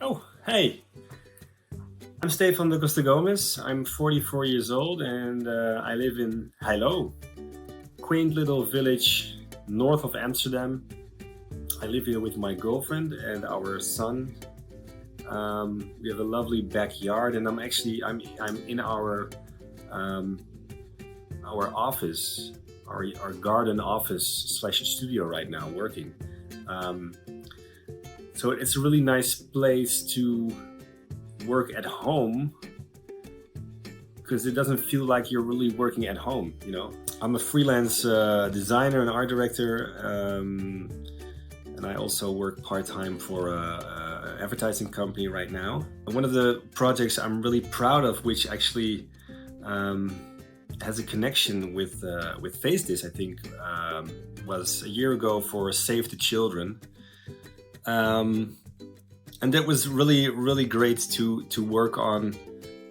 Oh, hey, I'm Stefan Da Costa Gomez. I'm 44 years old and I live in Heilo, quaint little village north of Amsterdam. I live here with my girlfriend and our son. We have a lovely backyard, and I'm in um, our office, our garden office slash studio right now working. Um, so it's a really nice place to work at home because it doesn't feel like you're really working at home. I'm a freelance designer and art director, and I also work part-time for a advertising company right now. One of the projects I'm really proud of, which actually has a connection with FaceThis, I think, was a year ago for Save the Children. And that was really, really great to work on.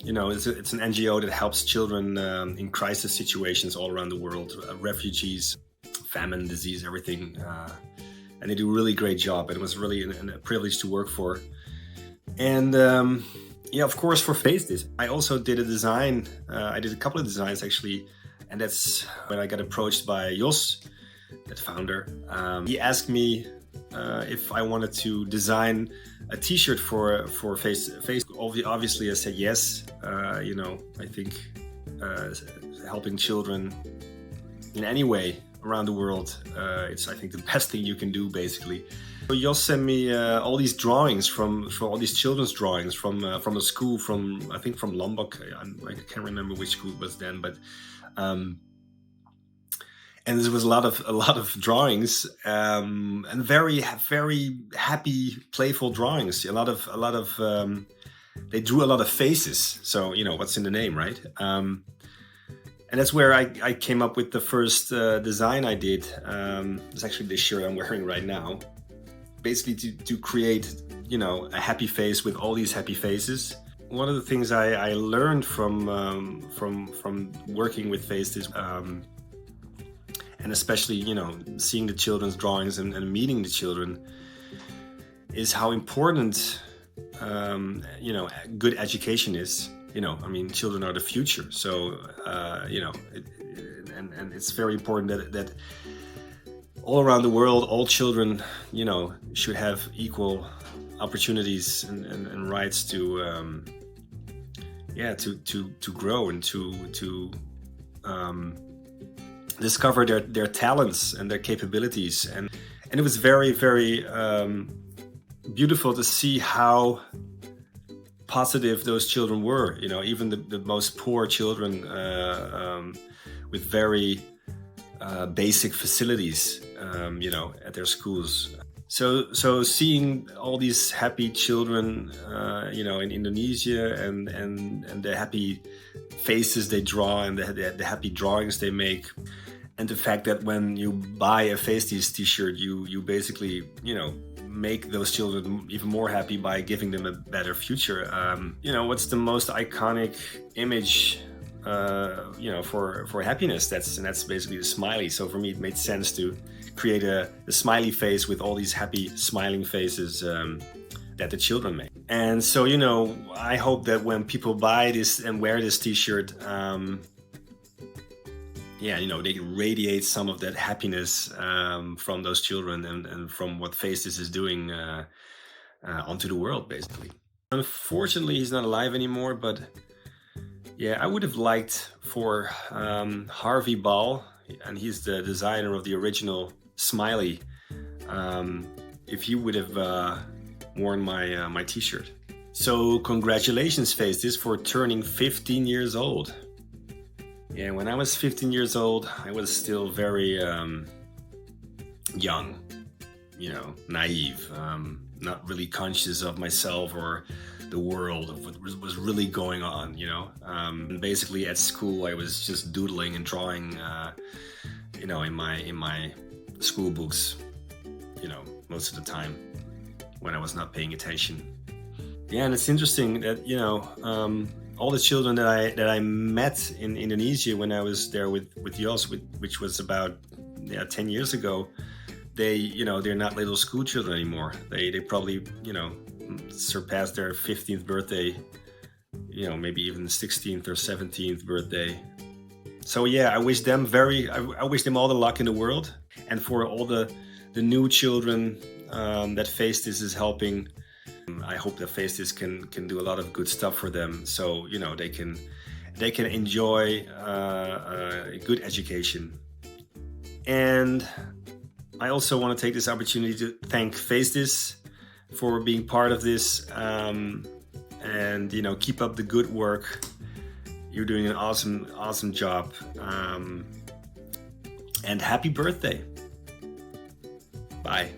It's an NGO that helps children in crisis situations all around the world, refugees, famine, disease, everything. And they do a really great job. And it was really a privilege to work for. And of course, for FaceThis, I also did a design. I did a couple of designs actually. And that's when I got approached by Jos, that founder. He asked me if I wanted to design a T-shirt for Face. Obviously, I said yes. I think helping children in any way around the world, it's I think the best thing you can do, basically. So Jos sent me all these drawings from all these children's drawings from a school I think from Lombok. I can't remember which school it was then, but. And there was a lot of drawings, and very, very happy, playful drawings. A lot of they drew a lot of faces. So what's in the name, right? And that's where I came up with the first design I did. It's actually this shirt I'm wearing right now. Basically, to create a happy face with all these happy faces. One of the things I learned from working with FaceThis. And especially, seeing the children's drawings and meeting the children is how important, good education is. Children are the future. So, and it's very important that all around the world, all children, should have equal opportunities and rights to grow and to discover their talents and their capabilities, and it was very, very beautiful to see how positive those children were. Even the most poor children with very basic facilities, at their schools. So seeing all these happy children, in Indonesia, and the happy faces they draw and the happy drawings they make. And the fact that when you buy a FaceThis t-shirt, you basically, make those children even more happy by giving them a better future. What's the most iconic image, for happiness? That's basically the smiley. So for me, it made sense to create a smiley face with all these happy, smiling faces that the children make. And so, I hope that when people buy this and wear this t-shirt, they radiate some of that happiness from those children and from what FaceThis is doing onto the world, basically. Unfortunately, he's not alive anymore, but yeah, I would have liked for Harvey Ball, and he's the designer of the original smiley, if he would have worn my t-shirt. So congratulations, FaceThis, for turning 15 years old. Yeah, when I was 15 years old, I was still very young, naive, not really conscious of myself or the world, of what was really going on, And basically at school, I was just doodling and drawing, in my school books, most of the time when I was not paying attention. Yeah, and it's interesting that, all the children that I met in Indonesia when I was there with Jos, which was about 10 years ago, they're not little school children anymore. They probably surpass their 15th birthday, you know, maybe even 16th or 17th birthday. So yeah, I wish them all the luck in the world. And for all the new children that Face This is helping, I hope that Face This can do a lot of good stuff for them. So, you know, they can enjoy a good education. And I also want to take this opportunity to thank Face This for being part of this, and you know, keep up the good work. You're doing an awesome job, and happy birthday. Bye.